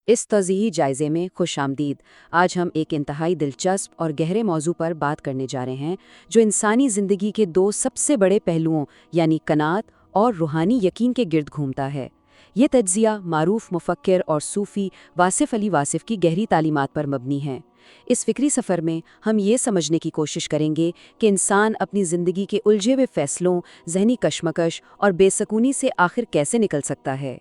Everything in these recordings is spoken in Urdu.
اس توضیحی جائزے میں خوش آمدید۔ آج ہم ایک انتہائی دلچسپ اور گہرے موضوع پر بات کرنے جا رہے ہیں جو انسانی زندگی کے دو سب سے بڑے پہلوؤں یعنی قناعت اور روحانی یقین کے گرد گھومتا ہے۔ یہ تجزیہ معروف مفکر اور صوفی واصف علی واصف کی گہری تعلیمات پر مبنی ہے۔ اس فکری سفر میں ہم یہ سمجھنے کی کوشش کریں گے کہ انسان اپنی زندگی کے الجھے ہوئے فیصلوں، ذہنی کشمکش اور بے سکونی سے آخر کیسے نکل سکتا ہے۔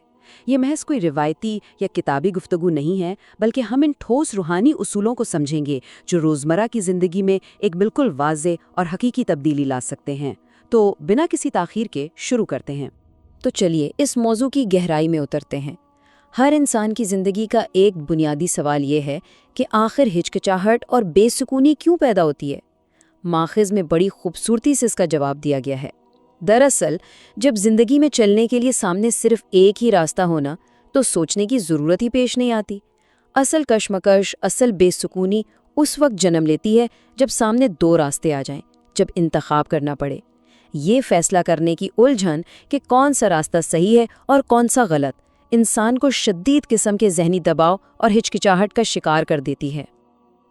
یہ محض کوئی روایتی یا کتابی گفتگو نہیں ہے، بلکہ ہم ان ٹھوس روحانی اصولوں کو سمجھیں گے جو روزمرہ کی زندگی میں ایک بالکل واضح اور حقیقی تبدیلی لا سکتے ہیں۔ تو بنا کسی تاخیر کے شروع کرتے ہیں۔ تو چلیے اس موضوع کی گہرائی میں اترتے ہیں۔ ہر انسان کی زندگی کا ایک بنیادی سوال یہ ہے کہ آخر ہچکچاہٹ اور بے سکونی کیوں پیدا ہوتی ہے؟ ماخذ میں بڑی خوبصورتی سے اس کا جواب دیا گیا ہے۔ دراصل جب زندگی میں چلنے کے لیے سامنے صرف ایک ہی راستہ ہونا تو سوچنے کی ضرورت ہی پیش نہیں آتی۔ اصل کشمکش، اصل بے سکونی اس وقت جنم لیتی ہے جب سامنے دو راستے آ جائیں، جب انتخاب کرنا پڑے۔ یہ فیصلہ کرنے کی الجھن کہ کون سا راستہ صحیح ہے اور کون سا غلط انسان کو شدید قسم کے ذہنی دباؤ اور ہچکچاہٹ کا شکار کر دیتی ہے۔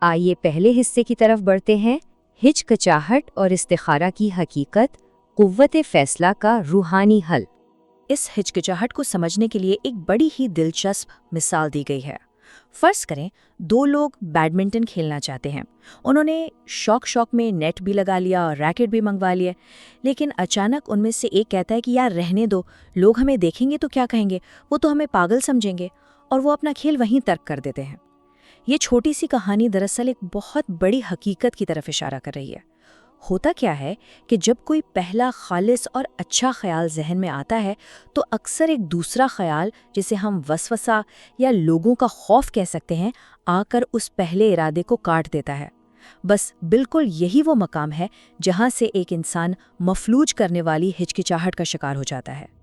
آئیے پہلے حصے کی طرف بڑھتے ہیں، ہچکچاہٹ اور استخارہ کی حقیقت، قوت فیصلہ کا روحانی حل۔ اس ہچکچاہٹ کو سمجھنے کے لیے ایک بڑی ہی دلچسپ مثال دی گئی ہے۔ فرض کریں دو لوگ بیڈمنٹن کھیلنا چاہتے ہیں۔ انہوں نے شوق میں نیٹ بھی لگا لیا اور ریکٹ بھی منگوا لیا، لیکن اچانک ان میں سے ایک کہتا ہے کہ یار رہنے دو، لوگ ہمیں دیکھیں گے تو کیا کہیں گے، وہ تو ہمیں پاگل سمجھیں گے، اور وہ اپنا کھیل وہیں ترک کر دیتے ہیں۔ یہ چھوٹی سی کہانی دراصل ایک بہت بڑی حقیقت کی طرف اشارہ کر رہی ہے۔ ہوتا کیا ہے کہ جب کوئی پہلا خالص اور اچھا خیال ذہن میں آتا ہے تو اکثر ایک دوسرا خیال جسے ہم وسوسہ یا لوگوں کا خوف کہہ سکتے ہیں آ کر اس پہلے ارادے کو کاٹ دیتا ہے۔ بس بالکل یہی وہ مقام ہے جہاں سے ایک انسان مفلوج کرنے والی ہچکچاہٹ کا شکار ہو جاتا ہے۔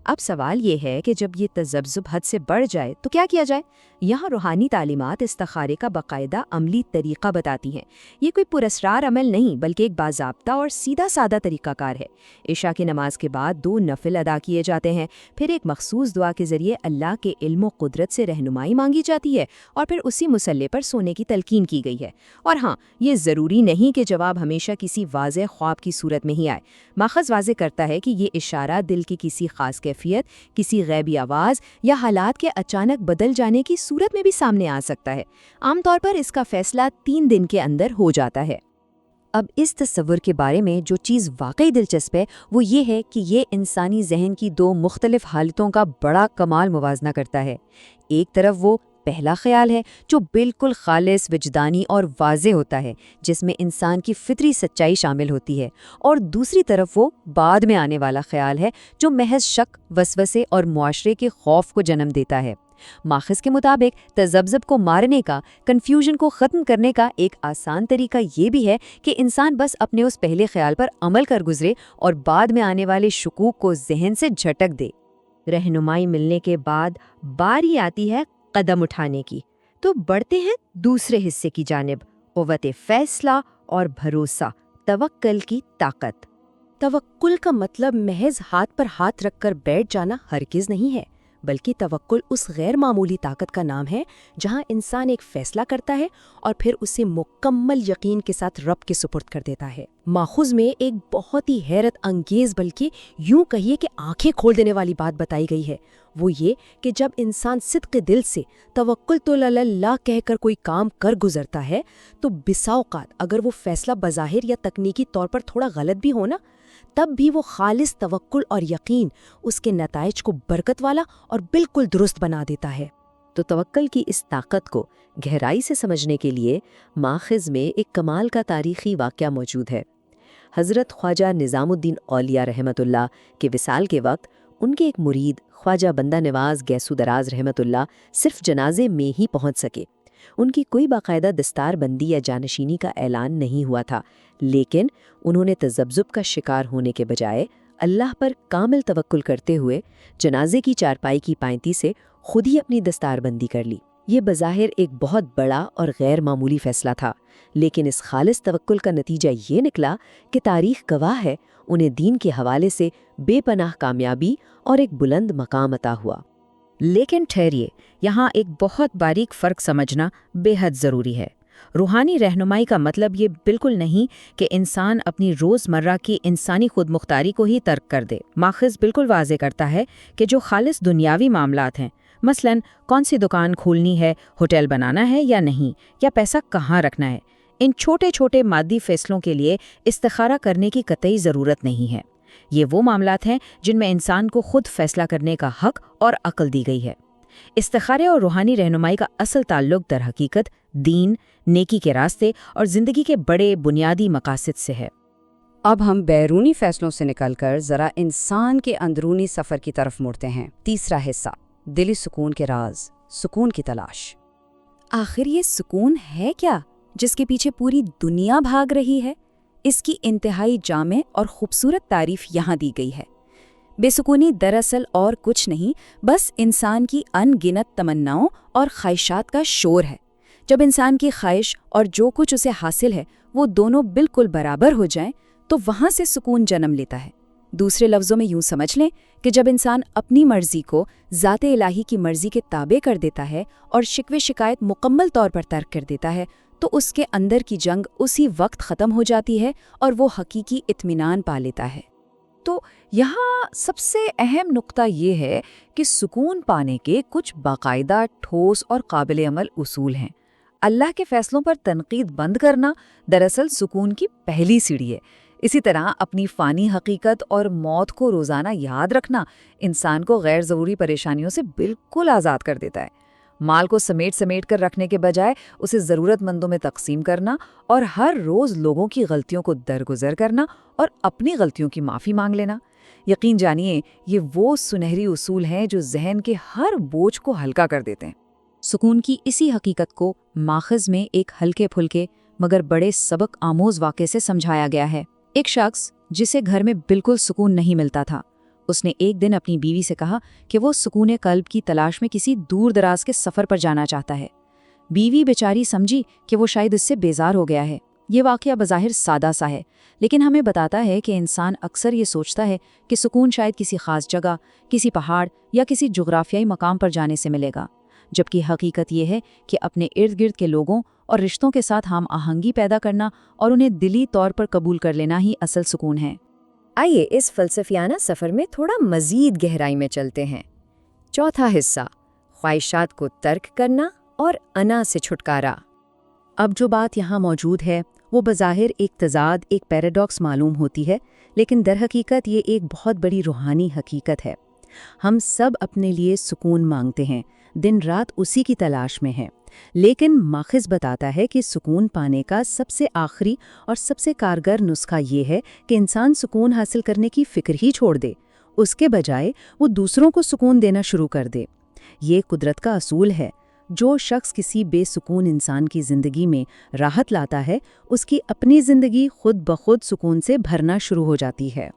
اب سوال یہ ہے کہ جب یہ تذبذب حد سے بڑھ جائے تو کیا کیا جائے؟ یہاں روحانی تعلیمات استخارے کا باقاعدہ عملی طریقہ بتاتی ہیں۔ یہ کوئی پراسرار عمل نہیں بلکہ ایک باضابطہ اور سیدھا سادہ طریقہ کار ہے۔ عشاء کی نماز کے بعد 2 نفل ادا کیے جاتے ہیں، پھر ایک مخصوص دعا کے ذریعے اللہ کے علم و قدرت سے رہنمائی مانگی جاتی ہے، اور پھر اسی مصلے پر سونے کی تلقین کی گئی ہے۔ اور ہاں، یہ ضروری نہیں کہ جواب ہمیشہ کسی واضح خواب کی صورت میں ہی آئے۔ ماخذ واضح کرتا ہے کہ یہ اشارہ دل کی کسی خاص کیفیت، کسی غیبی آواز یا حالات کے اچانک بدل جانے کی صورت میں بھی سامنے آ سکتا ہے۔ عام طور پر اس کا فیصلہ 3 دن کے اندر ہو جاتا ہے۔ اب اس تصور کے بارے میں جو چیز واقعی دلچسپ ہے وہ یہ ہے کہ یہ انسانی ذہن کی 2 مختلف حالتوں کا بڑا کمال موازنہ کرتا ہے۔ ایک طرف وہ پہلا خیال ہے جو بالکل خالص، وجدانی اور واضح ہوتا ہے، جس میں انسان کی فطری سچائی شامل ہوتی ہے، اور دوسری طرف وہ بعد میں آنے والا خیال ہے جو محض شک، وسوسے اور معاشرے کے خوف کو جنم دیتا ہے۔ ماخذ کے مطابق تذبذب کو مارنے کا، کنفیوژن کو ختم کرنے کا ایک آسان طریقہ یہ بھی ہے کہ انسان بس اپنے اس پہلے خیال پر عمل کر گزرے اور بعد میں آنے والے شکوک کو ذہن سے جھٹک دے۔ رہنمائی ملنے کے بعد باری آتی ہے قدم اٹھانے کی۔ تو بڑھتے ہیں دوسرے حصے کی جانب، قوت فیصلہ اور بھروسہ، توکل کی طاقت۔ توکل کا مطلب محض ہاتھ پر ہاتھ رکھ کر بیٹھ جانا ہرگز نہیں ہے، بلکہ توکل اس غیر معمولی طاقت کا نام ہے جہاں انسان ایک فیصلہ کرتا ہے اور پھر اسے مکمل یقین کے ساتھ رب کے سپرد کر دیتا ہے۔ ماخذ میں ایک بہت ہی حیرت انگیز بلکہ یوں کہیے کہ آنکھیں کھول دینے والی بات بتائی گئی ہے۔ وہ یہ کہ جب انسان صدق دل سے توکلت علی اللہ کہہ کر کوئی کام کر گزرتا ہے تو بسا اوقات اگر وہ فیصلہ بظاہر یا تکنیکی طور پر تھوڑا غلط بھی ہو نا، تب بھی وہ خالص توکل اور یقین اس کے نتائج کو برکت والا اور بالکل درست بنا دیتا ہے۔ تو توکل کی اس طاقت کو گہرائی سے سمجھنے کے لیے ماخذ میں ایک کمال کا تاریخی واقعہ موجود ہے۔ حضرت خواجہ نظام الدین اولیاء رحمۃ اللہ کے وصال کے وقت ان کے ایک مرید خواجہ بندہ نواز گیسو دراز رحمۃ اللہ صرف جنازے میں ہی پہنچ سکے۔ ان کی کوئی باقاعدہ دستار بندی یا جانشینی کا اعلان نہیں ہوا تھا، لیکن انہوں نے تذبذب کا شکار ہونے کے بجائے اللہ پر کامل توکل کرتے ہوئے جنازے کی چارپائی کی پائنتی سے خود ہی اپنی دستار بندی کر لی۔ یہ بظاہر ایک بہت بڑا اور غیر معمولی فیصلہ تھا، لیکن اس خالص توکل کا نتیجہ یہ نکلا کہ تاریخ گواہ ہے انہیں دین کے حوالے سے بے پناہ کامیابی اور ایک بلند مقام عطا ہوا۔ لیکن ٹھہریے، یہاں ایک بہت باریک فرق سمجھنا بے حد ضروری ہے۔ روحانی رہنمائی کا مطلب یہ بالکل نہیں کہ انسان اپنی روزمرہ کی انسانی خود مختاری کو ہی ترک کر دے۔ ماخذ بالکل واضح کرتا ہے کہ جو خالص دنیاوی معاملات ہیں، مثلاً کون سی دکان کھولنی ہے، ہوٹل بنانا ہے یا نہیں، یا پیسہ کہاں رکھنا ہے، ان چھوٹے چھوٹے مادی فیصلوں کے لیے استخارہ کرنے کی قطعی ضرورت نہیں ہے۔ یہ وہ معاملات ہیں جن میں انسان کو خود فیصلہ کرنے کا حق اور عقل دی گئی ہے۔ استخارے اور روحانی رہنمائی کا اصل تعلق در حقیقت دین، نیکی کے راستے اور زندگی کے بڑے بنیادی مقاصد سے ہے۔ اب ہم بیرونی فیصلوں سے نکل کر ذرا انسان کے اندرونی سفر کی طرف مڑتے ہیں۔ تیسرا حصہ، دلی سکون کے راز، سکون کی تلاش۔ آخر یہ سکون ہے کیا جس کے پیچھے پوری دنیا بھاگ رہی ہے؟ اس کی انتہائی جامع اور خوبصورت تعریف یہاں دی گئی ہے۔ بے سکونی دراصل اور کچھ نہیں، بس انسان کی ان گنت تمناؤں اور خواہشات کا شور ہے۔ جب انسان کی خواہش اور جو کچھ اسے حاصل ہے وہ دونوں بالکل برابر ہو جائیں تو وہاں سے سکون جنم لیتا ہے۔ دوسرے لفظوں میں یوں سمجھ لیں کہ جب انسان اپنی مرضی کو ذات الہی کی مرضی کے تابع کر دیتا ہے اور شکوے شکایت مکمل طور پر ترک کر دیتا ہے تو اس کے اندر کی جنگ اسی وقت ختم ہو جاتی ہے اور وہ حقیقی اطمینان پا لیتا ہے۔ تو یہاں سب سے اہم نقطہ یہ ہے کہ سکون پانے کے کچھ باقاعدہ ٹھوس اور قابل عمل اصول ہیں۔ اللہ کے فیصلوں پر تنقید بند کرنا دراصل سکون کی پہلی سیڑھی ہے۔ اسی طرح اپنی فانی حقیقت اور موت کو روزانہ یاد رکھنا انسان کو غیر ضروری پریشانیوں سے بالکل آزاد کر دیتا ہے۔ مال کو سمیٹ کر رکھنے کے بجائے اسے ضرورت مندوں میں تقسیم کرنا اور ہر روز لوگوں کی غلطیوں کو درگزر کرنا اور اپنی غلطیوں کی معافی مانگ لینا، یقین جانیے یہ وہ سنہری اصول ہیں جو ذہن کے ہر بوجھ کو ہلکا کر دیتے ہیں۔ سکون کی اسی حقیقت کو ماخذ میں ایک ہلکے پھلکے مگر بڑے سبق آموز واقعے سے سمجھایا گیا ہے۔ ایک شخص جسے گھر میں بالکل سکون نہیں ملتا تھا، اس نے ایک دن اپنی بیوی سے کہا کہ وہ سکون قلب کی تلاش میں کسی دور دراز کے سفر پر جانا چاہتا ہے۔ بیوی بیچاری سمجھی کہ وہ شاید اس سے بیزار ہو گیا ہے۔ یہ واقعہ بظاہر سادہ سا ہے، لیکن ہمیں بتاتا ہے کہ انسان اکثر یہ سوچتا ہے کہ سکون شاید کسی خاص جگہ، کسی پہاڑ یا کسی جغرافیائی مقام پر جانے سے ملے گا، جبکہ حقیقت یہ ہے کہ اپنے ارد گرد کے لوگوں اور رشتوں کے ساتھ ہم آہنگی پیدا کرنا اور انہیں دلی طور پر قبول کر لینا ہی اصل سکون ہے۔ آئیے اس فلسفیانہ سفر میں تھوڑا مزید گہرائی میں چلتے ہیں۔ چوتھا حصہ، خواہشات کو ترک کرنا اور انا سے چھٹکارا۔ اب جو بات یہاں موجود ہے وہ بظاہر ایک تضاد، ایک پیراڈاکس معلوم ہوتی ہے، لیکن در حقیقت یہ ایک بہت بڑی روحانی حقیقت ہے۔ ہم سب اپنے لیے سکون مانگتے ہیں، دن رات اسی کی تلاش میں ہیں، لیکن ماخذ بتاتا ہے کہ سکون پانے کا سب سے آخری اور سب سے کارگر نسخہ یہ ہے کہ انسان سکون حاصل کرنے کی فکر ہی چھوڑ دے، اس کے بجائے وہ دوسروں کو سکون دینا شروع کر دے۔ یہ قدرت کا اصول ہے، جو شخص کسی بے سکون انسان کی زندگی میں راحت لاتا ہے، اس کی اپنی زندگی خود بخود سکون سے بھرنا شروع ہو جاتی ہے۔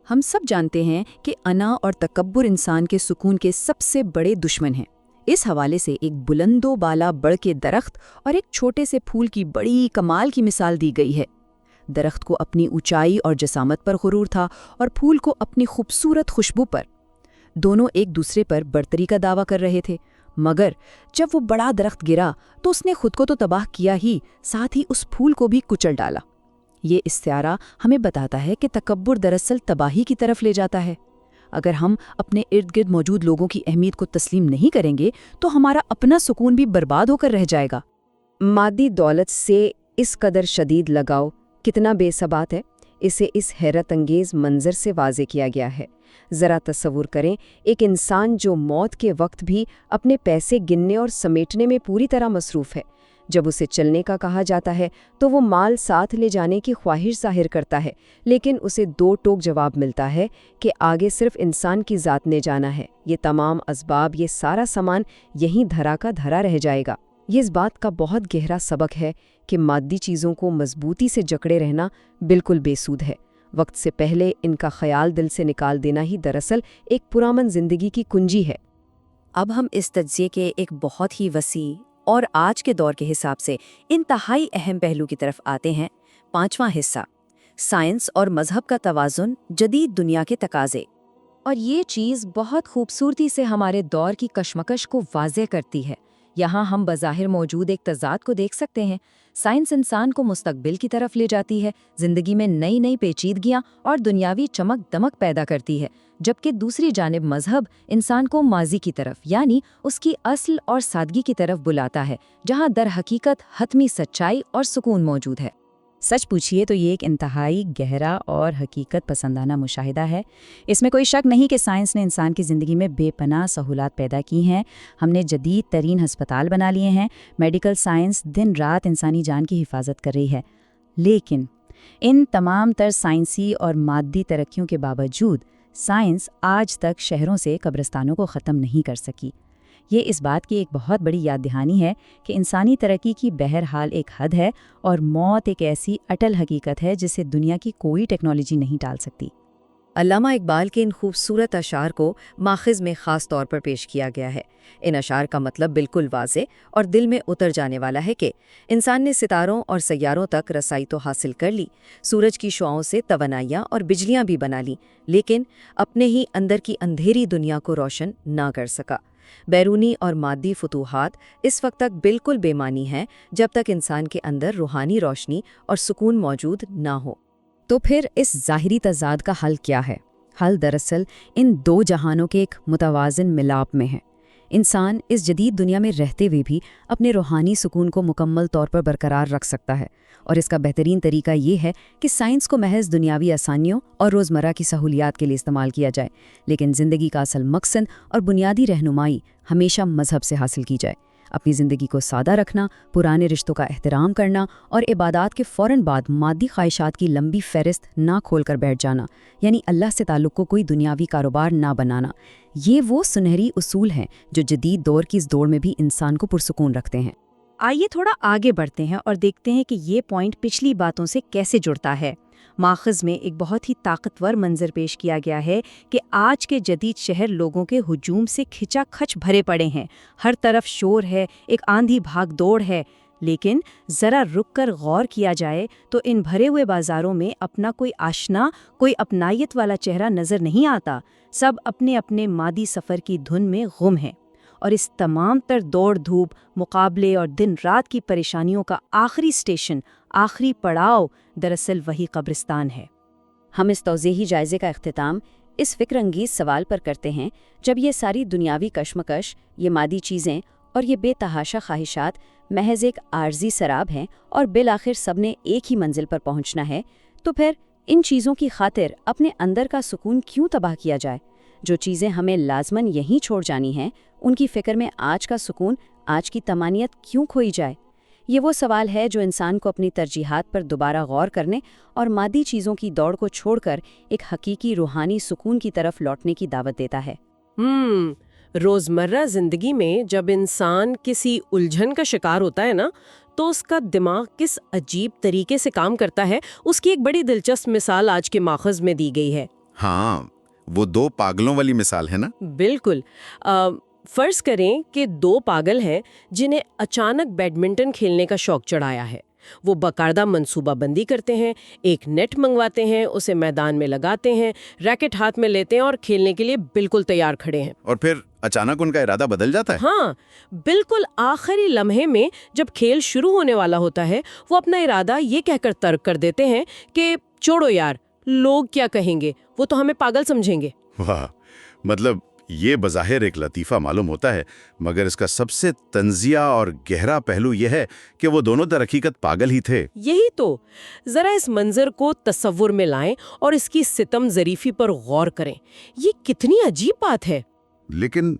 ہم سب جانتے ہیں کہ انا اور تکبر انسان کے سکون کے سب سے بڑے دشمن ہیں۔ اس حوالے سے ایک بلند و بالا بڑھ کے درخت اور ایک چھوٹے سے پھول کی بڑی کمال کی مثال دی گئی ہے۔ درخت کو اپنی اونچائی اور جسامت پر غرور تھا اور پھول کو اپنی خوبصورت خوشبو پر۔ دونوں ایک دوسرے پر برتری کا دعویٰ کر رہے تھے، مگر جب وہ بڑا درخت گرا تو اس نے خود کو تو تباہ کیا ہی، ساتھ ہی اس پھول کو بھی کچل ڈالا۔ یہ استعارہ ہمیں بتاتا ہے کہ تکبر دراصل تباہی کی طرف لے جاتا ہے۔ اگر ہم اپنے ارد گرد موجود لوگوں کی اہمیت کو تسلیم نہیں کریں گے تو ہمارا اپنا سکون بھی برباد ہو کر رہ جائے گا۔ مادی دولت سے اس قدر شدید لگاؤ کتنا بے ثبات ہے، اسے اس حیرت انگیز منظر سے واضح کیا گیا ہے۔ ذرا تصور کریں، ایک انسان جو موت کے وقت بھی اپنے پیسے گننے اور سمیٹنے میں پوری طرح مصروف ہے۔ جب اسے چلنے کا کہا جاتا ہے تو وہ مال ساتھ لے جانے کی خواہش ظاہر کرتا ہے، لیکن اسے دو ٹوک جواب ملتا ہے کہ آگے صرف انسان کی ذات نے جانا ہے، یہ تمام اسباب، یہ سارا سامان یہیں دھرا کا دھرا رہ جائے گا۔ یہ اس بات کا بہت گہرا سبق ہے کہ مادی چیزوں کو مضبوطی سے جکڑے رہنا بالکل بے سود ہے۔ وقت سے پہلے ان کا خیال دل سے نکال دینا ہی دراصل ایک پرامن زندگی کی کنجی ہے۔ اب ہم اس تجزیے کے ایک بہت ہی وسیع اور آج کے دور کے حساب سے انتہائی اہم پہلو کی طرف آتے ہیں۔ پانچواں حصہ، سائنس اور مذہب کا توازن، جدید دنیا کے تقاضے۔ اور یہ چیز بہت خوبصورتی سے ہمارے دور کی کشمکش کو واضح کرتی ہے۔ یہاں ہم بظاہر موجود ایک تضاد کو دیکھ سکتے ہیں۔ سائنس انسان کو مستقبل کی طرف لے جاتی ہے، زندگی میں نئی نئی پیچیدگیاں اور دنیاوی چمک دمک پیدا کرتی ہے، جبکہ دوسری جانب مذہب انسان کو ماضی کی طرف یعنی اس کی اصل اور سادگی کی طرف بلاتا ہے، جہاں در حقیقت حتمی سچائی اور سکون موجود ہے۔ سچ پوچھیے تو یہ ایک انتہائی گہرا اور حقیقت پسندانہ مشاہدہ ہے۔ اس میں کوئی شک نہیں کہ سائنس نے انسان کی زندگی میں بے پناہ سہولات پیدا کی ہیں۔ ہم نے جدید ترین ہسپتال بنا لیے ہیں، میڈیکل سائنس دن رات انسانی جان کی حفاظت کر رہی ہے، لیکن ان تمام تر سائنسی اور مادی ترقیوں کے باوجود سائنس آج تک شہروں سے قبرستانوں کو ختم نہیں کر سکی۔ یہ اس بات کی ایک بہت بڑی یاد دہانی ہے کہ انسانی ترقی کی بہرحال ایک حد ہے اور موت ایک ایسی اٹل حقیقت ہے جسے دنیا کی کوئی ٹیکنالوجی نہیں ٹال سکتی۔ علامہ اقبال کے ان خوبصورت اشعار کو ماخذ میں خاص طور پر پیش کیا گیا ہے۔ ان اشعار کا مطلب بالکل واضح اور دل میں اتر جانے والا ہے کہ انسان نے ستاروں اور سیاروں تک رسائی تو حاصل کر لی، سورج کی شعاؤں سے توانائیاں اور بجلیاں بھی بنا لیں، لیکن اپنے ہی اندر کی اندھیری دنیا کو روشن نہ کر سکا۔ بیرونی اور مادی فتوحات اس وقت تک بالکل بے معنی ہیں جب تک انسان کے اندر روحانی روشنی اور سکون موجود نہ ہو۔ تو پھر اس ظاہری تضاد کا حل کیا ہے؟ حل دراصل ان دو جہانوں کے ایک متوازن ملاپ میں ہے۔ انسان اس جدید دنیا میں رہتے ہوئے بھی اپنے روحانی سکون کو مکمل طور پر برقرار رکھ سکتا ہے، اور اس کا بہترین طریقہ یہ ہے کہ سائنس کو محض دنیاوی آسانیوں اور روزمرہ کی سہولیات کے لیے استعمال کیا جائے، لیکن زندگی کا اصل مقصد اور بنیادی رہنمائی ہمیشہ مذہب سے حاصل کی جائے۔ اپنی زندگی کو سادہ رکھنا، پرانے رشتوں کا احترام کرنا اور عبادات کے فوراً بعد مادی خواہشات کی لمبی فہرست نہ کھول کر بیٹھ جانا، یعنی اللہ سے تعلق کو کوئی دنیاوی کاروبار نہ بنانا، یہ وہ سنہری اصول ہیں جو جدید دور کی اس دوڑ میں بھی انسان کو پرسکون رکھتے ہیں۔ آئیے تھوڑا آگے بڑھتے ہیں اور دیکھتے ہیں کہ یہ پوائنٹ پچھلی باتوں سے کیسے جڑتا ہے۔ ماخذ میں ایک بہت ہی طاقتور منظر پیش کیا گیا ہے کہ آج کے جدید شہر لوگوں کے ہجوم سے کھچا کھچ بھرے پڑے ہیں، ہر طرف شور ہے، ایک آندھی بھاگ دوڑ ہے، لیکن ذرا رک کر غور کیا جائے تو ان بھرے ہوئے بازاروں میں اپنا کوئی آشنا، کوئی اپنائیت والا چہرہ نظر نہیں آتا۔ سب اپنے اپنے مادی سفر کی دھن میں گم ہیں، اور اس تمام تر دوڑ دھوپ، مقابلے اور دن رات کی پریشانیوں کا آخری اسٹیشن، آخری پڑاؤ دراصل وہی قبرستان ہے۔ ہم اس توضیحی جائزے کا اختتام اس فکر انگیز سوال پر کرتے ہیں، جب یہ ساری دنیاوی کشمکش، یہ مادی چیزیں اور یہ بے تحاشا خواہشات محض ایک عارضی سراب ہیں اور بالآخر سب نے ایک ہی منزل پر پہنچنا ہے، تو پھر ان چیزوں کی خاطر اپنے اندر کا سکون کیوں تباہ کیا جائے؟ جو چیزیں ہمیں لازماً یہیں چھوڑ جانی ہیں، ان کی فکر میں آج کا سکون، آج کی طمانینت کیوں کھوئی جائے؟ یہ وہ سوال ہے جو انسان کو اپنی ترجیحات پر دوبارہ غور کرنے اور مادی چیزوں کی دوڑ کو چھوڑ کر ایک حقیقی روحانی سکون کی طرف لوٹنے کی دعوت دیتا ہے۔ روزمرہ زندگی میں جب انسان کسی الجھن کا شکار ہوتا ہے نا، تو اس کا دماغ کس عجیب طریقے سے کام کرتا ہے، اس کی ایک بڑی دلچسپ مثال آج کے ماخذ میں دی گئی ہے۔ ہاں، وہ دو پاگلوں والی مثال ہے نا؟ بالکل۔ فرض کریں کہ دو پاگل ہیں جنہیں اچانک بیڈمنٹن کھیلنے کا شوق چڑھایا ہے۔ وہ باقاعدہ منصوبہ بندی کرتے ہیں، ایک نیٹ منگواتے ہیں، اسے میدان میں لگاتے ہیں، ریکٹ ہاتھ میں لیتے ہیں اور کھیلنے کے لیے بالکل تیار کھڑے ہیں۔ اور پھر اچانک ان کا ارادہ بدل جاتا ہے۔ ہاں، بالکل آخری لمحے میں جب کھیل شروع ہونے والا ہوتا ہے، وہ اپنا ارادہ یہ کہہ کر ترک کر دیتے ہیں کہ چھوڑو یار، لوگ کیا کہیں گے، وہ تو ہمیں پاگل سمجھیں گے۔ واہ، مطلب یہ بظاہر ایک لطیفہ معلوم ہوتا ہے، مگر اس کا سب سے طنزیہ اور گہرا پہلو یہ ہے کہ وہ دونوں در حقیقت پاگل ہی تھے۔ یہی تو، ذرا اس منظر کو تصور میں لائیں اور اس کی ستم ظریفی پر غور کریں۔ یہ کتنی عجیب بات ہے۔ لیکن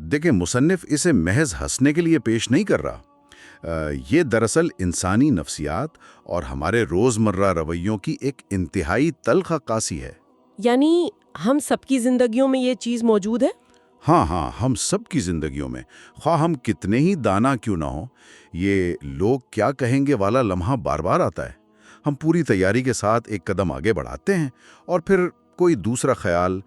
دیکھیں، مصنف اسے محض ہنسنے کے لیے پیش نہیں کر رہا۔ یہ دراصل انسانی نفسیات اور ہمارے روزمرہ رویوں کی ایک انتہائی تلخ عکاسی ہے۔ یعنی ہم سب کی زندگیوں میں یہ چیز موجود ہے؟ ہاں، ہم سب کی زندگیوں میں، خواہ ہم کتنے ہی دانا کیوں نہ ہوں، یہ لوگ کیا کہیں گے والا لمحہ بار بار آتا ہے۔ ہم پوری تیاری کے ساتھ ایک قدم آگے بڑھاتے ہیں، اور پھر کوئی دوسرا خیال،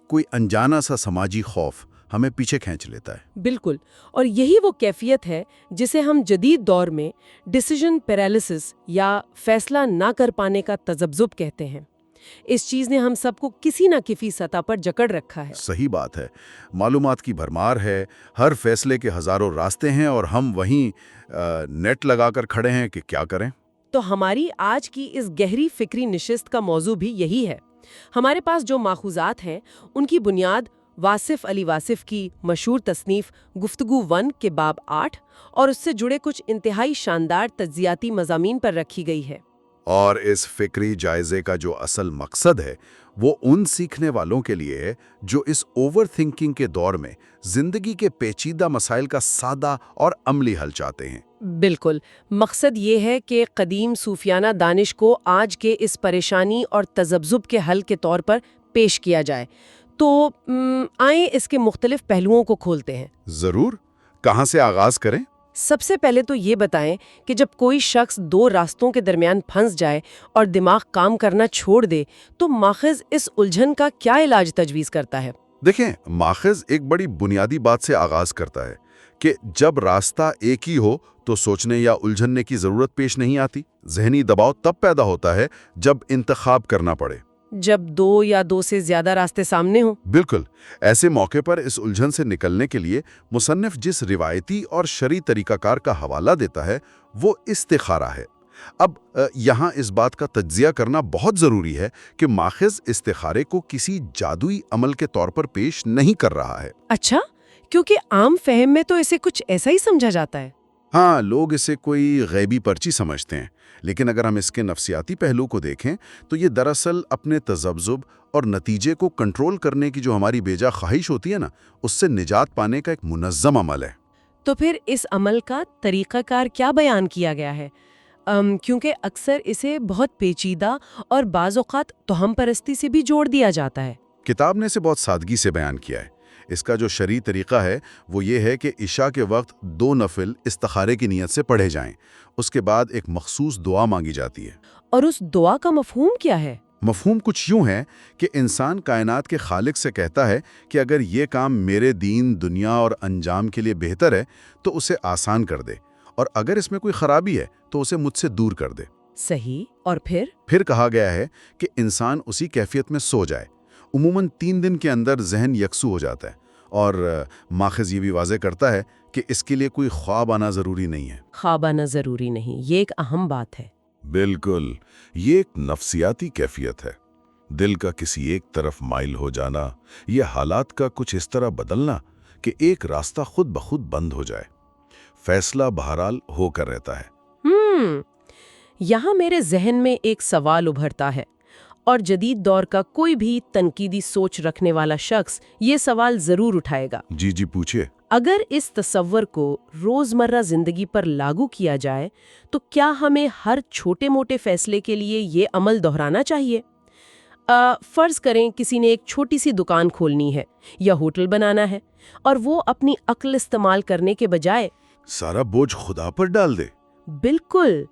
کوئی انجانا سا سماجی خوف ہمیں پیچھے کھینچ لیتا ہے۔ بالکل، اور یہی وہ کیفیت ہے جسے ہم جدید دور میں ڈیسیژن پیرالسس یا فیصلہ نہ کر پانے کا تذبذب کہتے ہیں۔ اس چیز نے ہم سب کو کسی نہ کسی سطح پر جکڑ رکھا ہے۔ صحیح بات ہے، معلومات کی بھرمار ہے، ہر فیصلے کے ہزاروں راستے ہیں اور ہم وہیں نیٹ لگا کر کھڑے ہیں کہ کیا کریں۔ تو ہماری آج کی اس گہری فکری نشست کا موضوع بھی یہی ہے۔ ہمارے پاس جو ماخوذات ہیں ان کی بنیاد واصف علی واصف کی مشہور تصنیف گفتگو 1 کے باب 8 اور اس سے جڑے کچھ انتہائی شاندار تجزیاتی مضامین پر رکھی گئی ہے۔ اور اس فکری جائزے کا جو اصل مقصد ہے وہ ان سیکھنے والوں کے لیے ہے جو اس اوور تھنکنگ کے دور میں زندگی کے پیچیدہ مسائل کا سادہ اور عملی حل چاہتے ہیں۔ بالکل، مقصد یہ ہے کہ قدیم صوفیانہ دانش کو آج کے اس پریشانی اور تذبذب کے حل کے طور پر پیش کیا جائے۔ تو آئیں اس کے مختلف پہلوؤں کو کھولتے ہیں۔ ضرور، کہاں سے آغاز کریں؟ سب سے پہلے تو یہ بتائیں کہ جب کوئی شخص دو راستوں کے درمیان پھنس جائے اور دماغ کام کرنا چھوڑ دے تو ماخذ اس الجھن کا کیا علاج تجویز کرتا ہے؟ دیکھیں، ماخذ ایک بڑی بنیادی بات سے آغاز کرتا ہے کہ جب راستہ ایک ہی ہو تو سوچنے یا الجھننے کی ضرورت پیش نہیں آتی۔ ذہنی دباؤ تب پیدا ہوتا ہے جب انتخاب کرنا پڑے، جب دو یا دو سے زیادہ راستے سامنے ہوں۔ بالکل، ایسے موقع پر اس الجھن سے نکلنے کے لیے مصنف جس روایتی اور شرعی طریقہ کار کا حوالہ دیتا ہے وہ استخارہ ہے۔ اب یہاں اس بات کا تجزیہ کرنا بہت ضروری ہے کہ ماخذ استخارے کو کسی جادوئی عمل کے طور پر پیش نہیں کر رہا ہے۔ اچھا، کیونکہ عام فہم میں تو اسے کچھ ایسا ہی سمجھا جاتا ہے۔ ہاں، لوگ اسے کوئی غیبی پرچی سمجھتے ہیں، لیکن اگر ہم اس کے نفسیاتی پہلو کو دیکھیں تو یہ دراصل اپنے تذبذب اور نتیجے کو کنٹرول کرنے کی جو ہماری بیجا خواہش ہوتی ہے نا، اس سے نجات پانے کا ایک منظم عمل ہے۔ تو پھر اس عمل کا طریقہ کار کیا بیان کیا گیا ہے؟ کیونکہ اکثر اسے بہت پیچیدہ اور بعض اوقات توہم پرستی سے بھی جوڑ دیا جاتا ہے۔ کتاب نے اسے بہت سادگی سے بیان کیا ہے۔ اس کا جو شرعی طریقہ ہے وہ یہ ہے کہ عشاء کے وقت 2 نفل استخارے کی نیت سے پڑھے جائیں، اس کے بعد ایک مخصوص دعا مانگی جاتی ہے۔ اور اس دعا کا مفہوم کیا ہے؟ مفہوم کچھ یوں ہے کہ انسان کائنات کے خالق سے کہتا ہے کہ اگر یہ کام میرے دین، دنیا اور انجام کے لیے بہتر ہے تو اسے آسان کر دے، اور اگر اس میں کوئی خرابی ہے تو اسے مجھ سے دور کر دے۔ صحیح، اور پھر کہا گیا ہے کہ انسان اسی کیفیت میں سو جائے۔ عموماً 3 دن کے اندر ذہن یکسو ہو جاتا ہے، اور ماخذ یہ بھی واضح کرتا ہے کہ اس کے لیے کوئی خواب آنا ضروری نہیں ہے۔ خواب آنا ضروری نہیں، یہ ایک اہم بات ہے۔ بالکل، یہ ایک نفسیاتی کیفیت ہے۔ دل کا کسی ایک طرف مائل ہو جانا، یہ حالات کا کچھ اس طرح بدلنا کہ ایک راستہ خود بخود بند ہو جائے۔ فیصلہ بہرحال ہو کر رہتا ہے۔ یہاں میرے ذہن میں ایک سوال ابھرتا ہے، اور جدید دور کا کوئی بھی تنقیدی سوچ رکھنے والا شخص یہ سوال ضرور اٹھائے گا۔ جی پوچھئے۔ اگر اس تصور کو روزمرہ زندگی پر لاگو کیا جائے تو کیا ہمیں ہر چھوٹے موٹے فیصلے کے لیے یہ عمل دہرانا چاہیے؟ فرض کریں کسی نے ایک چھوٹی سی دکان کھولنی ہے یا ہوٹل بنانا ہے، اور وہ اپنی عقل استعمال کرنے کے بجائے سارا بوجھ خدا پر ڈال دے۔ بالکل،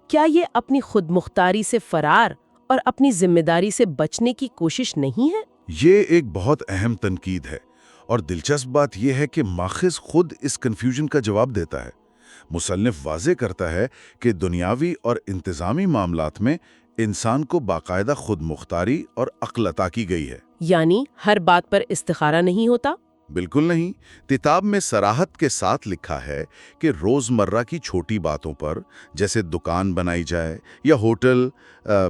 کیا یہ اپنی خود مختاری سے فرار اور اپنی ذمہ داری سے بچنے کی کوشش نہیں ہے؟ یہ ایک بہت اہم تنقید ہے، اور دلچسپ بات یہ ہے کہ ماخذ خود اس کنفیوژن کا جواب دیتا ہے۔ مصنف واضح کرتا ہے کہ دنیاوی اور انتظامی معاملات میں انسان کو باقاعدہ خود مختاری اور عقل عطا کی گئی ہے۔ یعنی ہر بات پر استخارہ نہیں ہوتا؟ بالکل نہیں۔ کتاب میں صراحت کے ساتھ لکھا ہے کہ روزمرہ کی چھوٹی باتوں پر، جیسے دکان بنائی جائے یا ہوٹل،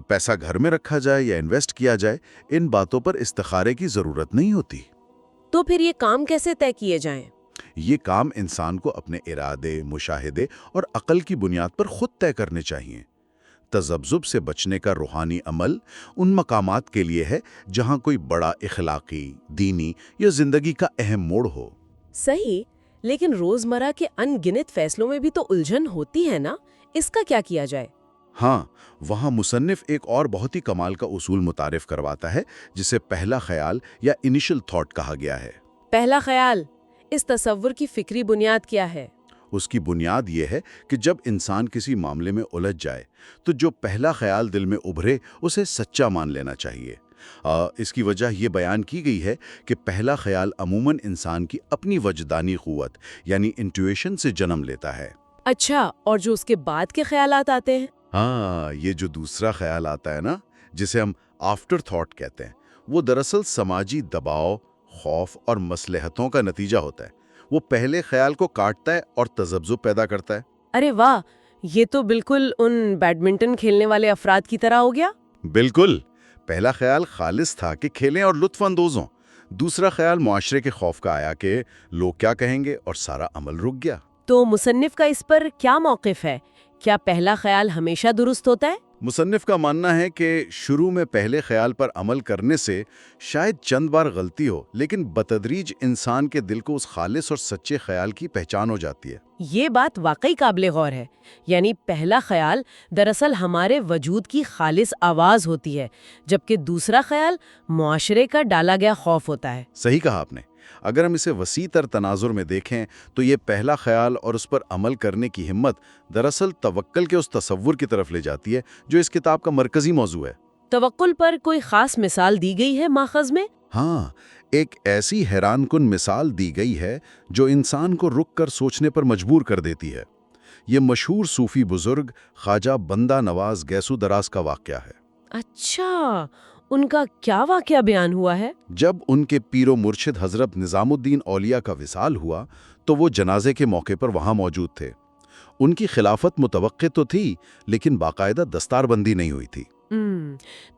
پیسہ گھر میں رکھا جائے یا انویسٹ کیا جائے، ان باتوں پر استخارے کی ضرورت نہیں ہوتی۔ تو پھر یہ کام کیسے طے کیے جائیں؟ یہ کام انسان کو اپنے ارادے، مشاہدے اور عقل کی بنیاد پر خود طے کرنے چاہیے۔ تذبذب سے بچنے کا روحانی عمل ان مقامات کے لیے ہے جہاں کوئی بڑا اخلاقی، دینی یا زندگی کا اہم موڑ ہو۔ صحیح، لیکن روزمرہ کے ان گنت فیصلوں میں بھی تو الجھن ہوتی ہے نا، اس کا کیا کیا جائے؟ ہاں، وہاں مصنف ایک اور بہت ہی کمال کا اصول متعارف کرواتا ہے جسے پہلا خیال یا انیشل تھاٹ کہا گیا ہے۔ پہلا خیال، اس تصور کی فکری بنیاد کیا ہے؟ اس کی بنیاد یہ ہے کہ جب انسان کسی معاملے میں الجھ جائے تو جو پہلا خیال دل میں ابھرے اسے سچا مان لینا چاہیے۔ اس کی وجہ یہ بیان کی گئی ہے کہ پہلا خیال عموماً انسان کی اپنی وجدانی قوت یعنی انٹویشن سے جنم لیتا ہے۔ اچھا، اور جو اس کے بعد کے خیالات آتے ہیں؟ ہاں، یہ جو دوسرا خیال آتا ہے نا، جسے ہم آفٹر تھاٹ کہتے ہیں، وہ دراصل سماجی دباؤ، خوف اور مصلحتوں کا نتیجہ ہوتا ہے۔ وہ پہلے خیال کو کاٹتا ہے اور تذبذب پیدا کرتا ہے۔ ارے واہ، یہ تو بالکل ان بیڈمنٹن کھیلنے والے افراد کی طرح ہو گیا۔ بالکل، پہلا خیال خالص تھا کہ کھیلیں اور لطف اندوز ہوں، دوسرا خیال معاشرے کے خوف کا آیا کہ لوگ کیا کہیں گے، اور سارا عمل رک گیا۔ تو مصنف کا اس پر کیا موقف ہے؟ کیا پہلا خیال ہمیشہ درست ہوتا ہے؟ مصنف کا ماننا ہے کہ شروع میں پہلے خیال پر عمل کرنے سے شاید چند بار غلطی ہو، لیکن بتدریج انسان کے دل کو اس خالص اور سچے خیال کی پہچان ہو جاتی ہے۔ یہ بات واقعی قابل غور ہے، یعنی پہلا خیال دراصل ہمارے وجود کی خالص آواز ہوتی ہے، جبکہ دوسرا خیال معاشرے کا ڈالا گیا خوف ہوتا ہے۔ صحیح کہا آپ نے۔ اگر ہم اسے وسیع تر تناظر میں دیکھیں تو یہ پہلا خیال اور اس پر عمل کرنے کی ہمت دراصل توکل کے اس تصور کی طرف لے جاتی ہے جو اس کتاب کا مرکزی موضوع ہے۔ توکل پر کوئی خاص مثال دی گئی ہے ماخذ میں؟ ہاں، ایک ایسی حیران کن مثال دی گئی ہے جو انسان کو رک کر سوچنے پر مجبور کر دیتی ہے۔ یہ مشہور صوفی بزرگ خواجہ بندہ نواز گیسو دراز کا واقعہ ہے۔ اچھا، ان کا کیا واقعہ بیان ہوا ہے؟ جب ان کے پیر و مرشد حضرت نظام الدین اولیاء کا وصال ہوا تو وہ جنازے کے موقع پر وہاں موجود تھے۔ ان کی خلافت متوقع تو تھی، لیکن باقاعدہ دستار بندی نہیں ہوئی تھی۔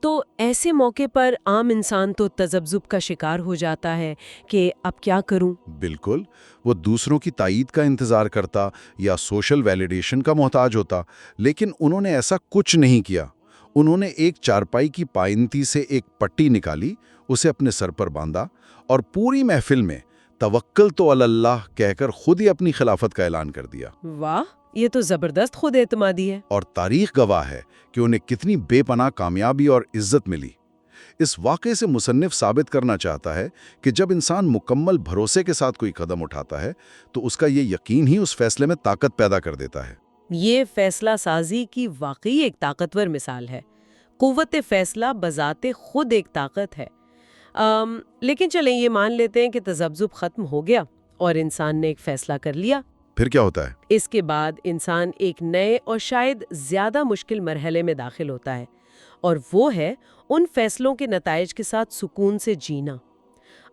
تو ایسے موقع پر عام انسان تو تذبذب کا شکار ہو جاتا ہے کہ اب کیا کروں؟ بالکل، وہ دوسروں کی تائید کا انتظار کرتا یا سوشل ویلیڈیشن کا محتاج ہوتا، لیکن انہوں نے ایسا کچھ نہیں کیا۔ انہوں نے ایک چارپائی کی پائنتی سے ایک پٹی نکالی، اسے اپنے سر پر باندھا اور پوری محفل میں توکل تو علی اللہ کہہ کر خود ہی اپنی خلافت کا اعلان کر دیا۔ واہ، یہ تو زبردست خود اعتمادی ہے۔ اور تاریخ گواہ ہے کہ انہیں کتنی بے پناہ کامیابی اور عزت ملی۔ اس واقعے سے مصنف ثابت کرنا چاہتا ہے کہ جب انسان مکمل بھروسے کے ساتھ کوئی قدم اٹھاتا ہے تو اس کا یہ یقین ہی اس فیصلے میں طاقت پیدا کر دیتا ہے۔ یہ فیصلہ سازی کی واقعی ایک طاقتور مثال ہے۔ قوت فیصلہ بذات خود ایک طاقت ہے۔ لیکن چلیں یہ مان لیتے ہیں کہ تذبذب ختم ہو گیا اور انسان نے ایک فیصلہ کر لیا۔ پھر کیا ہوتا ہے؟ اس کے بعد انسان ایک نئے اور شاید زیادہ مشکل مرحلے میں داخل ہوتا ہے، اور وہ ہے ان فیصلوں کے نتائج کے ساتھ سکون سے جینا۔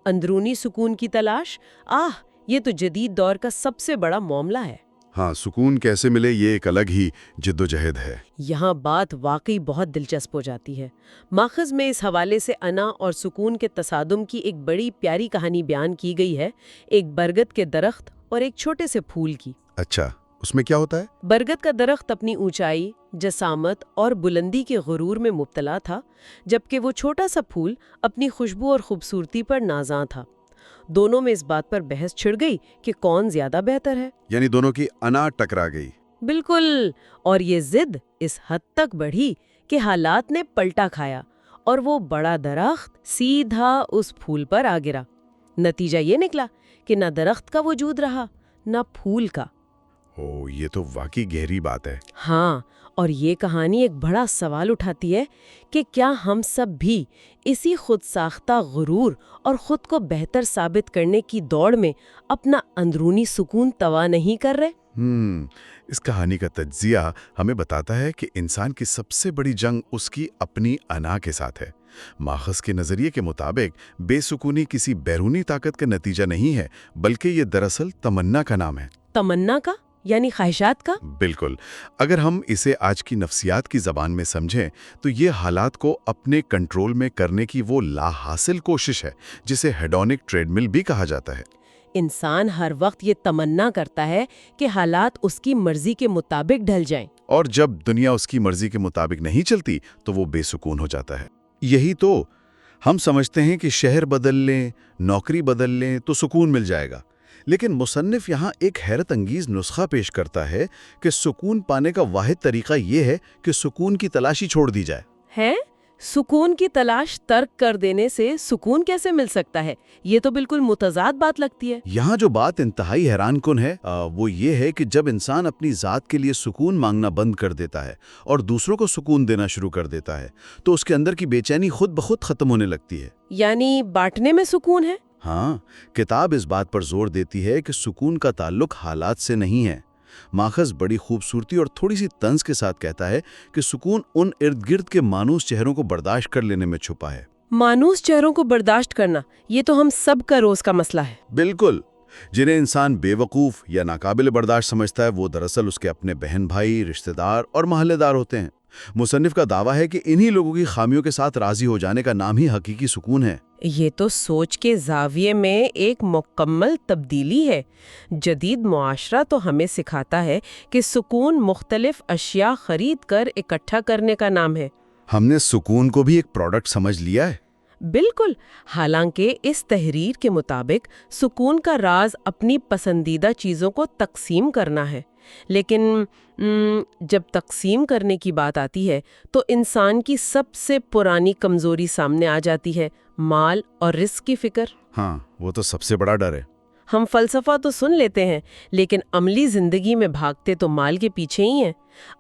اندرونی سکون کی تلاش، یہ تو جدید دور کا سب سے بڑا معاملہ ہے۔ ہاں، سکون کیسے ملے، یہ ایک الگ ہی جد و جہد ہے۔ یہاں بات واقعی بہت دلچسپ ہو جاتی ہے۔ ماخذ میں اس حوالے سے انا اور سکون کے تصادم کی ایک بڑی پیاری کہانی بیان کی گئی ہے، ایک برگد کے درخت اور ایک چھوٹے سے پھول کی۔ اچھا، اس میں کیا ہوتا ہے؟ برگد کا درخت اپنی اونچائی، جسامت اور بلندی کے غرور میں مبتلا تھا، جبکہ وہ چھوٹا سا پھول اپنی خوشبو اور خوبصورتی پر نازاں تھا۔ دونوں میں اس بات پر بحث چھڑ گئی کہ کون زیادہ بہتر ہے۔ یعنی دونوں کی انا ٹکرا گئی۔ بالکل، اور یہ ضد اس حد تک بڑھی کہ حالات نے پلٹا کھایا اور وہ بڑا درخت سیدھا اس پھول پر آ گرا۔ نتیجہ یہ نکلا کہ نہ درخت کا وجود رہا، نہ پھول کا۔ یہ تو واقعی گہری بات ہے۔ ہاں، اور یہ کہانی ایک بڑا سوال اٹھاتی ہے کہ کیا ہم سب بھی اسی خود ساختہ غرور اور خود کو بہتر ثابت کرنے کی دوڑ میں اپنا اندرونی سکون توا نہیں کر رہے؟ اس کہانی کا تجزیہ ہمیں بتاتا ہے کہ انسان کی سب سے بڑی جنگ اس کی اپنی انا کے ساتھ ہے۔ ماخذ کے نظریے کے مطابق بے سکونی کسی بیرونی طاقت کا نتیجہ نہیں ہے، بلکہ یہ دراصل تمنا کا نام ہے۔ تمنا کا یعنی خواہشات کا؟ بالکل۔ اگر ہم اسے آج کی نفسیات کی زبان میں سمجھیں تو یہ حالات کو اپنے کنٹرول میں کرنے کی وہ لا حاصل کوشش ہے جسے ہیڈونک ٹریڈ مل بھی کہا جاتا ہے۔ انسان ہر وقت یہ تمنا کرتا ہے کہ حالات اس کی مرضی کے مطابق ڈھل جائیں، اور جب دنیا اس کی مرضی کے مطابق نہیں چلتی تو وہ بے سکون ہو جاتا ہے۔ یہی تو ہم سمجھتے ہیں کہ شہر بدل لیں، نوکری بدل لیں تو سکون مل جائے گا، لیکن مصنف یہاں ایک حیرت انگیز نسخہ پیش کرتا ہے کہ سکون پانے کا واحد طریقہ یہ ہے کہ سکون کی تلاشی چھوڑ دی جائے۔ ہے؟ سکون کی تلاش ترک کر دینے سے سکون کیسے مل سکتا ہے؟ یہ تو بالکل متضاد بات لگتی ہے۔ یہاں جو بات انتہائی حیران کن ہے وہ یہ ہے کہ جب انسان اپنی ذات کے لیے سکون مانگنا بند کر دیتا ہے اور دوسروں کو سکون دینا شروع کر دیتا ہے تو اس کے اندر کی بے چینی خود بخود ختم ہونے لگتی ہے۔ یعنی بانٹنے میں سکون ہے؟ ہاں، کتاب اس بات پر زور دیتی ہے کہ سکون کا تعلق حالات سے نہیں ہے ماخذ بڑی خوبصورتی اور تھوڑی سی طنز کے ساتھ کہتا ہے کہ سکون ان ارد گرد کے مانوس چہروں کو برداشت کر لینے میں چھپا ہے۔ مانوس چہروں کو برداشت کرنا، یہ تو ہم سب کا روز کا مسئلہ ہے۔ بالکل، جنہیں انسان بے وقوف یا ناقابل برداشت سمجھتا ہے وہ دراصل اس کے اپنے بہن بھائی، رشتہ دار اور محلے دار ہوتے ہیں۔ مصنف کا دعویٰ ہے کہ انہی لوگوں کی خامیوں کے ساتھ راضی ہو جانے کا نام ہی حقیقی سکون ہے۔ یہ تو سوچ کے زاویے میں ایک مکمل تبدیلی ہے۔ جدید معاشرہ تو ہمیں سکھاتا ہے کہ سکون مختلف اشیاء خرید کر اکٹھا کرنے کا نام ہے۔ ہم نے سکون کو بھی ایک پروڈکٹ سمجھ لیا ہے۔ بالکل، حالانکہ اس تحریر کے مطابق سکون کا راز اپنی پسندیدہ چیزوں کو تقسیم کرنا ہے، لیکن جب تقسیم کرنے کی بات آتی ہے تو انسان کی سب سے پرانی کمزوری سامنے آ جاتی ہے، مال اور رزق کی فکر۔ ہاں، وہ تو سب سے بڑا ڈر ہے۔ ہم فلسفہ تو سن لیتے ہیں، لیکن عملی زندگی میں بھاگتے تو مال کے پیچھے ہی ہیں۔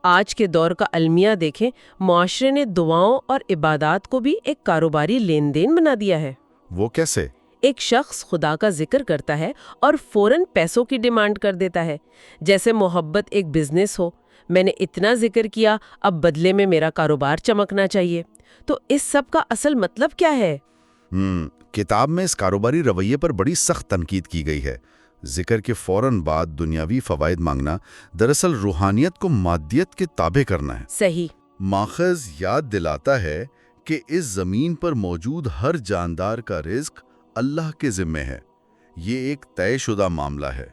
آج کے دور کا المیہ دیکھیں، معاشرے نے دعاؤں اور عبادات کو بھی ایک کاروباری لین دین بنا دیا ہے۔ وہ کیسے؟ ایک شخص خدا کا ذکر کرتا ہے اور فوراً پیسوں کی ڈیمانڈ کر دیتا ہے، جیسے محبت ایک بزنس ہو۔ میں نے اتنا ذکر کیا، اب بدلے میں میرا کاروبار چمکنا چاہیے۔ تو اس سب کا اصل مطلب کیا ہے؟ کتاب میں اس کاروباری رویے پر بڑی سخت تنقید کی گئی ہے۔ ذکر کے فوراً بعد دنیاوی فوائد مانگنا دراصل روحانیت کو مادیت کے تابع کرنا ہے۔ صحیح۔ ماخذ یاد دلاتا ہے کہ اس زمین پر موجود ہر جاندار کا رزق اللہ کے ذمے ہے۔ یہ ایک طے شدہ معاملہ ہے۔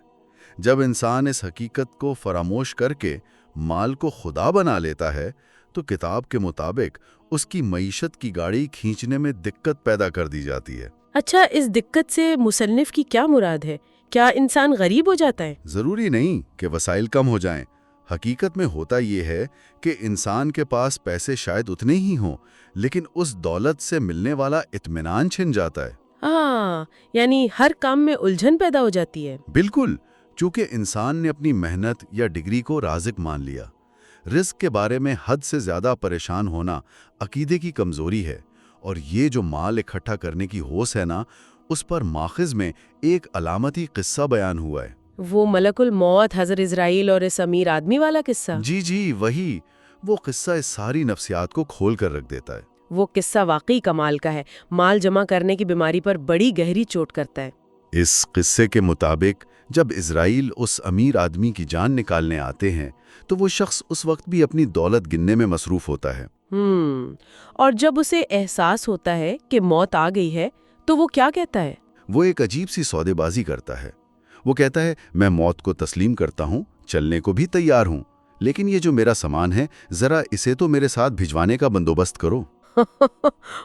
جب انسان اس حقیقت کو فراموش کر کے مال کو خدا بنا لیتا ہے تو کتاب کے مطابق اس کی معیشت کی گاڑی کھینچنے میں دقت پیدا کر دی جاتی ہے۔ اچھا، اس دقت سے مصنف کی کیا مراد ہے؟ کیا انسان غریب ہو جاتا ہے؟ ضروری نہیں کہ وسائل کم ہو جائیں۔ حقیقت میں ہوتا یہ ہے کہ انسان کے پاس پیسے شاید اتنے ہی ہوں، لیکن اس دولت سے ملنے والا اطمینان چھن جاتا ہے۔ ہاں، یعنی ہر کام میں الجھن پیدا ہو جاتی ہے۔ بالکل، چونکہ انسان نے اپنی محنت یا ڈگری کو رازق مان لیا۔ رزق کے بارے میں حد سے زیادہ پریشان ہونا عقیدے کی کمزوری ہے، اور یہ جو مال اکٹھا کرنے کی ہوس ہے نا، اس پر ماخذ میں ایک علامتی قصہ بیان ہوا ہے۔ وہ ملک الموت حضرت اسرائیل اور اس امیر آدمی والا قصہ؟ جی وہی۔ وہ قصہ اس ساری نفسیات کو کھول کر رکھ دیتا ہے۔ وہ قصہ واقعی کمال کا ہے، مال جمع کرنے کی بیماری پر بڑی گہری چوٹ کرتا ہے۔ اس قصے کے مطابق جب اسرائیل اس امیر آدمی کی جان نکالنے آتے ہیں تو وہ شخص اس وقت بھی اپنی دولت گننے میں مصروف ہوتا ہے۔ اور جب اسے احساس ہوتا ہے کہ موت آ گئی ہے تو وہ کیا کہتا ہے؟ وہ ایک عجیب سی سودے بازی کرتا ہے۔ وہ کہتا ہے، میں موت کو تسلیم کرتا ہوں، چلنے کو بھی تیار ہوں، لیکن یہ جو میرا سامان ہے ذرا اسے تو میرے ساتھ بھجوانے کا بندوبست کرو۔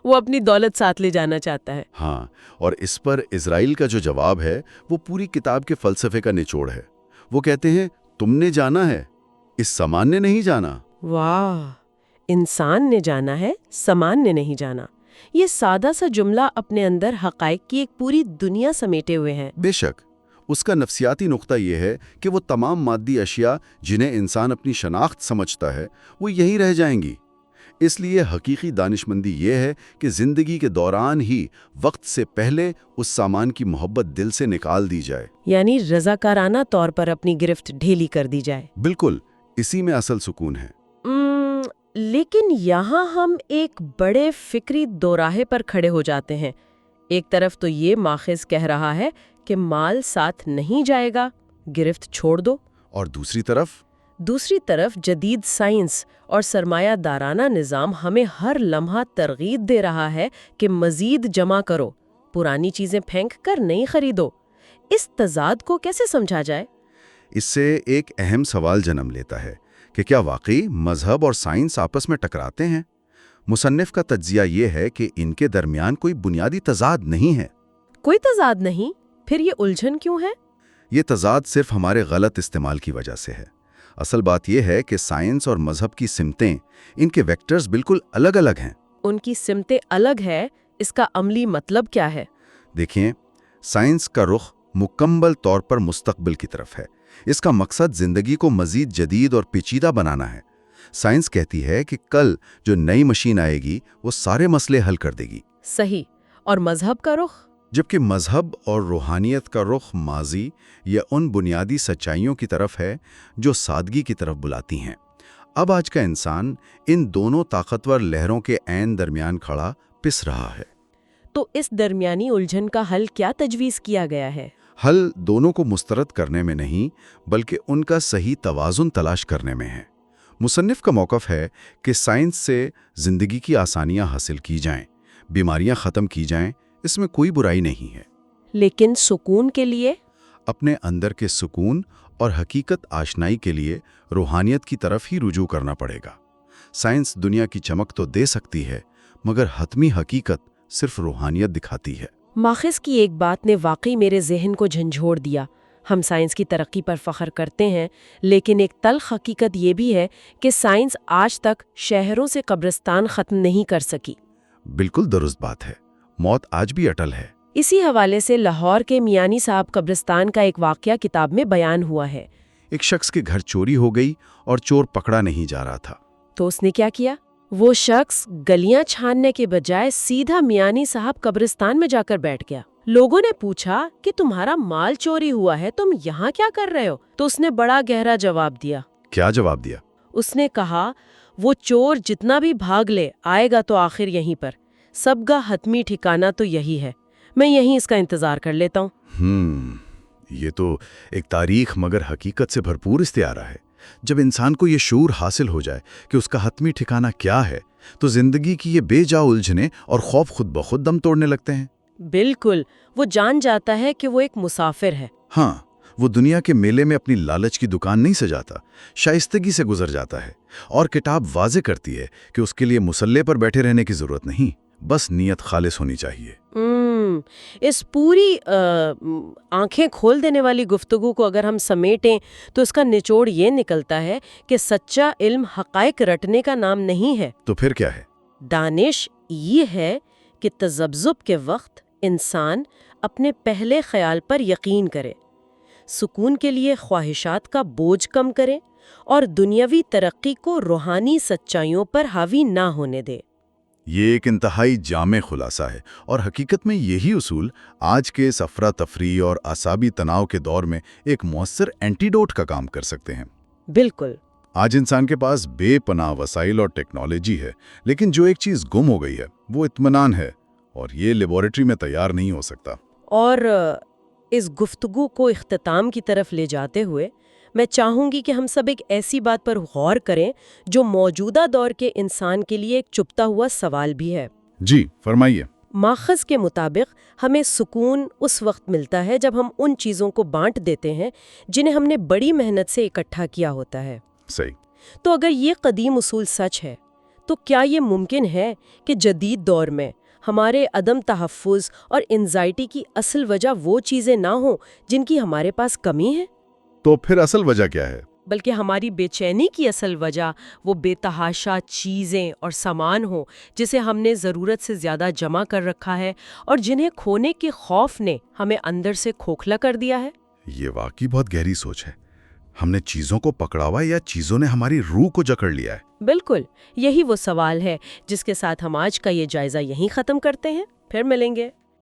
وہ اپنی دولت ساتھ لے جانا چاہتا ہے۔ ہاں، اور اس پر اسرائیل کا جو جواب ہے وہ پوری کتاب کے فلسفے کا نچوڑ ہے۔ وہ کہتے ہیں، تم نے جانا ہے، اس سامان نے نہیں جانا۔ واہ، انسان نے جانا ہے، سامان نے نہیں جانا۔ یہ سادہ سا جملہ اپنے اندر حقائق کی ایک پوری دنیا سمیٹے ہوئے ہیں۔ بے شک، اس کا نفسیاتی نقطہ یہ ہے کہ وہ تمام مادی اشیاء جنہیں انسان اپنی شناخت سمجھتا ہے وہ یہیں رہ جائیں گی۔ اس لیے حقیقی دانشمندی یہ ہے کہ زندگی کے دوران ہی وقت سے پہلے اس سامان کی محبت دل سے نکال دی جائے، یعنی رضاکارانہ طور پر اپنی گرفت ڈھیلی کر دی جائے۔ بالکل، اسی میں اصل سکون ہے۔ لیکن یہاں ہم ایک بڑے فکری دوراہے پر کھڑے ہو جاتے ہیں۔ ایک طرف تو یہ ماخذ کہہ رہا ہے کہ مال ساتھ نہیں جائے گا، گرفت چھوڑ دو، اور دوسری طرف جدید سائنس اور سرمایہ دارانہ نظام ہمیں ہر لمحہ ترغیب دے رہا ہے کہ مزید جمع کرو، پرانی چیزیں پھینک کر نئی خریدو۔ اس تضاد کو کیسے سمجھا جائے؟ اس سے ایک اہم سوال جنم لیتا ہے کہ کیا واقعی مذہب اور سائنس آپس میں ٹکراتے ہیں؟ مصنف کا تجزیہ یہ ہے کہ ان کے درمیان کوئی بنیادی تضاد نہیں ہے۔ کوئی تضاد نہیں؟ پھر یہ الجھن کیوں ہے؟ یہ تضاد صرف ہمارے غلط استعمال کی وجہ سے ہے۔ اصل بات یہ ہے کہ سائنس اور مذہب کی سمتیں، ان کے ویکٹرز بالکل الگ الگ ہیں۔ ان کی سمتیں الگ ہے، اس کا عملی مطلب کیا ہے؟ دیکھیں، سائنس کا رخ مکمل طور پر مستقبل کی طرف ہے۔ اس کا مقصد زندگی کو مزید جدید اور پیچیدہ بنانا ہے۔ سائنس کہتی ہے کہ کل جو نئی مشین آئے گی وہ سارے مسئلے حل کر دے گی۔ صحیح۔ اور مذہب کا رخ؟ جبکہ مذہب اور روحانیت کا رخ ماضی یا ان بنیادی سچائیوں کی طرف ہے جو سادگی کی طرف بلاتی ہیں۔ اب آج کا انسان ان دونوں طاقتور لہروں کے عین درمیان کھڑا پس رہا ہے۔ تو اس درمیانی الجھن کا حل کیا تجویز کیا گیا ہے؟ حل دونوں کو مسترد کرنے میں نہیں بلکہ ان کا صحیح توازن تلاش کرنے میں ہے۔ مصنف کا موقف ہے کہ سائنس سے زندگی کی آسانیاں حاصل کی جائیں، بیماریاں ختم کی جائیں، اس میں کوئی برائی نہیں ہے، لیکن سکون کے لیے؟ اپنے اندر کے سکون اور حقیقت آشنائی کے لیے روحانیت کی طرف ہی رجوع کرنا پڑے گا۔ سائنس دنیا کی چمک تو دے سکتی ہے مگر حتمی حقیقت صرف روحانیت دکھاتی ہے۔ ماخذ کی ایک بات نے واقعی میرے ذہن کو جھنجھوڑ دیا۔ ہم سائنس کی ترقی پر فخر کرتے ہیں، لیکن ایک تلخ حقیقت یہ بھی ہے کہ سائنس آج تک شہروں سے قبرستان ختم نہیں کر سکی۔ بالکل درست بات ہے، موت آج بھی اٹل ہے۔ اسی حوالے سے لاہور کے میانی صاحب قبرستان کا ایک واقعہ کتاب میں بیان ہوا ہے۔ ایک شخص کے گھر چوری ہو گئی اور چور پکڑا نہیں جا رہا تھا۔ تو اس نے کیا کیا؟ وہ شخص گلیاں چھاننے کے بجائے سیدھا میانی صاحب قبرستان میں جا کر بیٹھ گیا۔ لوگوں نے پوچھا کہ تمہارا مال چوری ہوا ہے، تم یہاں کیا کر رہے ہو؟ تو اس نے بڑا گہرا جواب دیا۔ کیا جواب دیا؟ اس نے کہا، وہ چور جتنا بھی بھاگ لے آئے گا تو آخر یہیں پر، سب کا حتمی ٹھکانہ تو یہی ہے، میں یہیں اس کا انتظار کر لیتا ہوں۔ یہ تو ایک تاریخ مگر حقیقت سے بھرپور استعارہ ہے۔ جب انسان کو یہ شعور حاصل ہو جائے کہ اس کا حتمی ٹھکانہ کیا ہے تو زندگی کی یہ بے جا الجھنے اور خوف خود بخود دم توڑنے لگتے ہیں۔ بالکل، وہ جان جاتا ہے کہ وہ ایک مسافر ہے۔ ہاں، وہ دنیا کے میلے میں اپنی لالچ کی دکان نہیں سجاتا، شائستگی سے گزر جاتا ہے، اور کتاب واضح کرتی ہے کہ اس کے لیے مسلح پر بیٹھے رہنے کی ضرورت نہیں، بس نیت خالص ہونی چاہیے۔ اس پوری آنکھیں کھول دینے والی گفتگو کو اگر ہم سمیٹیں تو اس کا نچوڑ یہ نکلتا ہے کہ سچا علم حقائق رٹنے کا نام نہیں ہے۔ تو پھر کیا ہے؟ دانش یہ ہے کہ تذبذب کے وقت انسان اپنے پہلے خیال پر یقین کرے، سکون کے لیے خواہشات کا بوجھ کم کرے اور دنیاوی ترقی کو روحانی سچائیوں پر حاوی نہ ہونے دے۔ یہ ایک انتہائی جامع خلاصہ ہے، اور حقیقت میں یہی اصول آج کے اس افراتفری اور اعصابی تناؤ کے دور میں ایک مؤثر اینٹیڈوٹ کا کام کر سکتے ہیں۔ بالکل۔ آج انسان کے پاس بے پناہ وسائل اور ٹیکنالوجی ہے، لیکن جو ایک چیز گم ہو گئی ہے وہ اطمینان ہے، اور یہ لیبارٹری میں تیار نہیں ہو سکتا۔ اور اس گفتگو کو اختتام کی طرف لے جاتے ہوئے میں چاہوں گی کہ ہم سب ایک ایسی بات پر غور کریں جو موجودہ دور کے انسان کے لیے ایک چھپتا ہوا سوال بھی ہے۔ جی فرمائیے۔ ماخذ کے مطابق ہمیں سکون اس وقت ملتا ہے جب ہم ان چیزوں کو بانٹ دیتے ہیں جنہیں ہم نے بڑی محنت سے اکٹھا کیا ہوتا ہے۔ صحیح۔ تو اگر یہ قدیم اصول سچ ہے تو کیا یہ ممکن ہے کہ جدید دور میں ہمارے عدم تحفظ اور انزائٹی کی اصل وجہ وہ چیزیں نہ ہوں جن کی ہمارے پاس کمی ہے؟ تو پھر اصل وجہ کیا ہے؟ بلکہ ہماری بے چینی کی اصل وجہ وہ بے تحاشا چیزیں اور سامان ہوں جسے ہم نے ضرورت سے زیادہ جمع کر رکھا ہے اور جنہیں کھونے کے خوف نے ہمیں اندر سے کھوکھلا کر دیا ہے۔ یہ واقعی بہت گہری سوچ ہے۔ ہم نے چیزوں کو پکڑا ہوا یا چیزوں نے ہماری روح کو جکڑ لیا ہے؟ بالکل، یہی وہ سوال ہے جس کے ساتھ ہم آج کا یہ جائزہ یہیں ختم کرتے ہیں، پھر ملیں گے۔